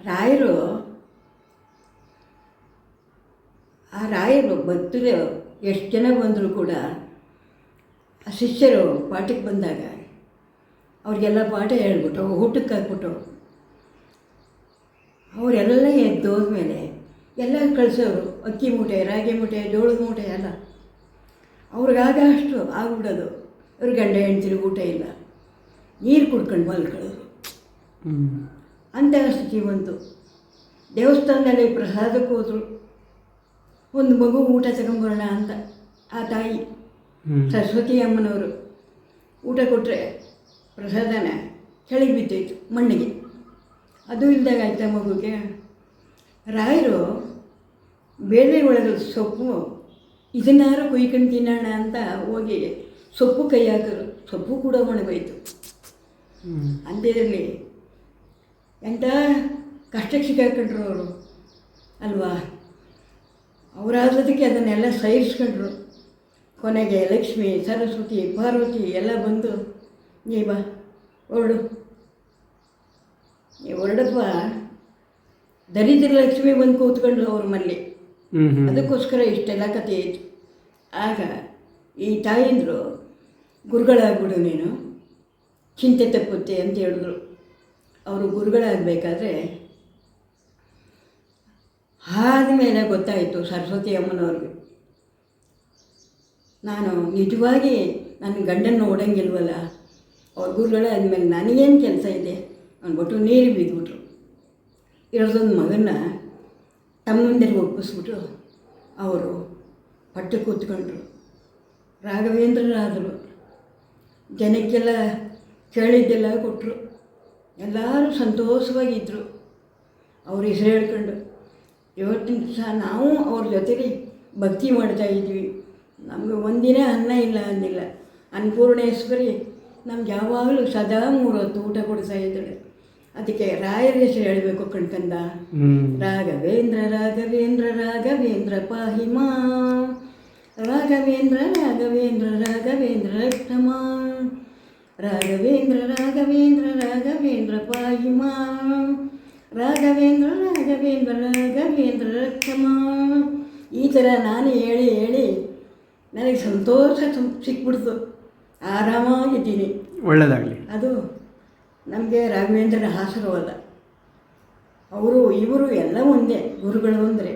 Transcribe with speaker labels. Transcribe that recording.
Speaker 1: ರಾಯರು ಭಕ್ತರು ಎಷ್ಟು ಜನ ಬಂದರೂ ಕೂಡ ಆ ಶಿಷ್ಯರು ಪಾಠಕ್ಕೆ ಬಂದಾಗ ಅವ್ರಿಗೆಲ್ಲ ಪಾಠ ಹೇಳ್ಬಿಟ್ಟು ಊಟಕ್ಕೆ ಹಾಕ್ಬಿಟ್ಟು ಅವರೆಲ್ಲ ಎದ್ದೋದ್ಮೇಲೆ ಎಲ್ಲ ಕಳಿಸೋರು. ಅಕ್ಕಿ ಮೂಟೆ, ರಾಗಿ ಮೂಟೆ, ಜೋಳದ ಮೂಟೆ ಎಲ್ಲ ಅವ್ರಿಗಾಗ ಅಷ್ಟು ಆಗ್ಬಿಡೋದು. ಅವ್ರ ಗಂಡ ಹೆಂಡ್ತಿರು ಊಟ ಇಲ್ಲ, ನೀರು ಕುಡ್ಕೊಂಡು ಮಲ್ಕೊಳ್ಳೋದು. ಅಂತಹ ಸ್ಥಿತಿ ಬಂತು. ದೇವಸ್ಥಾನದಲ್ಲಿ ಪ್ರಸಾದಕ್ಕೆ ಹೋದರು. ಒಂದು ಮಗು ಊಟ ತಗೊಂಬರೋಣ ಅಂತ ಆ ತಾಯಿ ಸರಸ್ವತಿ ಅಮ್ಮನವರು ಊಟ ಕೊಟ್ಟರೆ ಪ್ರಸಾದನ ಕೆಳಗೆ ಬಿದ್ದೋಯ್ತು ಮಣ್ಣಿಗೆ. ಅದು ಇಲ್ದಾಗ ಆಯ್ತಾ ಮಗುಗೆ. ರಾಯರು ಬೇಳೆ ಒಳಗೆ ಸೊಪ್ಪು ಇದನ್ನಾರು ಕುಯ್ಕೊಂಡು ತಿನ್ನೋಣ ಅಂತ ಹೋಗಿ ಸೊಪ್ಪು ಕೈ ಹಾಕಿದ್ರು. ಸೊಪ್ಪು ಕೂಡ ಒಣಗೋಯ್ತು. ಅಂಥದ್ರಲ್ಲಿ ಎಂಥ ಕಷ್ಟಕ್ಕೆ ಸಿಕ್ಕಾಕೊಂಡ್ರು ಅವರು ಅಲ್ವಾ. ಅವರಾದದಕ್ಕೆ ಅದನ್ನೆಲ್ಲ ಸಹಿಸ್ಕೊಂಡ್ರು. ಕೊನೆಗೆ ಲಕ್ಷ್ಮಿ, ಸರಸ್ವತಿ, ಪಾರ್ವತಿ ಎಲ್ಲ ಬಂದು ನೀ ಬಾ ಹೊರಡು, ನೀವು ಹೊರಡಪ್ಪ. ದರಿದ್ರ ಲಕ್ಷ್ಮಿ ಬಂದು ಕೂತ್ಕೊಂಡ್ರು ಅವ್ರ ಮನೇಲಿ. ಅದಕ್ಕೋಸ್ಕರ ಇಷ್ಟೆಲ್ಲ ಕಥೆ ಆಯಿತು. ಆಗ ಈ ತಾಯಂದರು ಗುರುಗಳಾಗ್ಬಿಡು ನೀನು, ಚಿಂತೆ ತಪ್ಪುತ್ತೆ ಅಂತ ಹೇಳಿದ್ರು. ಅವರು ಗುರುಗಳಾಗಬೇಕಾದ್ರೆ ಆದಮೇಲೆ ಗೊತ್ತಾಯಿತು ಸರಸ್ವತಿ ಅಮ್ಮನವ್ರಿಗೆ, ನಾನು ನಿಜವಾಗಿ ನನ್ನ ಗಂಡನ ನೋಡೋಂಗಿಲ್ವಲ್ಲ. ಅವ್ರ ಗುರುಗಳಾದ್ಮೇಲೆ ನನಗೇನು ಕೆಲಸ ಇದೆ ಅಂದ್ಬಿಟ್ಟು ನೀರು ಬಿದ್ದುಬಿಟ್ರು. ಇರೋದೊಂದು ಮಗನ್ನ ತಮ್ಮಂದಿರಿಗೆ ಒಪ್ಪಿಸ್ಬಿಟ್ಟು ಅವರು ಪಟ್ಟು ಕೂತ್ಕೊಂಡ್ರು. ರಾಘವೇಂದ್ರರಾದರು. ಜನಕ್ಕೆಲ್ಲ ಕೇಳಿದ್ದೆಲ್ಲ ಕೊಟ್ಟರು. ಎಲ್ಲರೂ ಸಂತೋಷವಾಗಿದ್ದರು ಅವ್ರ ಹೆಸರು ಹೇಳ್ಕೊಂಡು. ಇವತ್ತಿನ ಸಹ ನಾವು ಅವ್ರ ಜೊತೆಲಿ ಭಕ್ತಿ ಮಾಡ್ತಾಯಿದ್ವಿ. ನಮಗೆ ಒಂದಿನ ಅನ್ನ ಇಲ್ಲ ಅಂದಿಲ್ಲ. ಅನ್ನಪೂರ್ಣೇಶ್ವರಿ ನಮ್ಗೆ ಯಾವಾಗಲೂ ಸದಾ 3 ಹೊತ್ತು ಊಟ ಕೊಡ್ತಾಯಿದ್ದಾಳೆ. ಅದಕ್ಕೆ ರಾಯರ ಹೆಸರು ಹೇಳಬೇಕು ಕಣ್ಕಂದ. ರಾಘವೇಂದ್ರ ರಾಘವೇಂದ್ರ ರಾಘವೇಂದ್ರ ಪಾಹಿಮಾ, ರಾಘವೇಂದ್ರ ರಾಘವೇಂದ್ರ ರಾಘವೇಂದ್ರ ರಕ್ಷಮಾ, ರಾಘವೇಂದ್ರ ರಾಘವೇಂದ್ರ ರಾಘವೇಂದ್ರ ಪಾಹಿಮಾ, ರಾಘವೇಂದ್ರ ರಾಘವೇಂದ್ರ ರಾಘವೇಂದ್ರ ರಕ್ಷಮಾ. ಈ ಥರ ನಾನು ಹೇಳಿ ಹೇಳಿ ನನಗೆ ಸಂತೋಷ ಸಿಕ್ಬಿಡ್ತು. ಆರಾಮಾಗಿದ್ದೀನಿ.
Speaker 2: ಒಳ್ಳೆಯದಾಗಲಿ.
Speaker 1: ಅದು ನಮಗೆ ರಾಘವೇಂದ್ರನ ಆಶೀರ್ವಾದ. ಅವರು ಇವರು ಎಲ್ಲ ಒಂದೇ, ಗುರುಗಳು ಅಂದರೆ.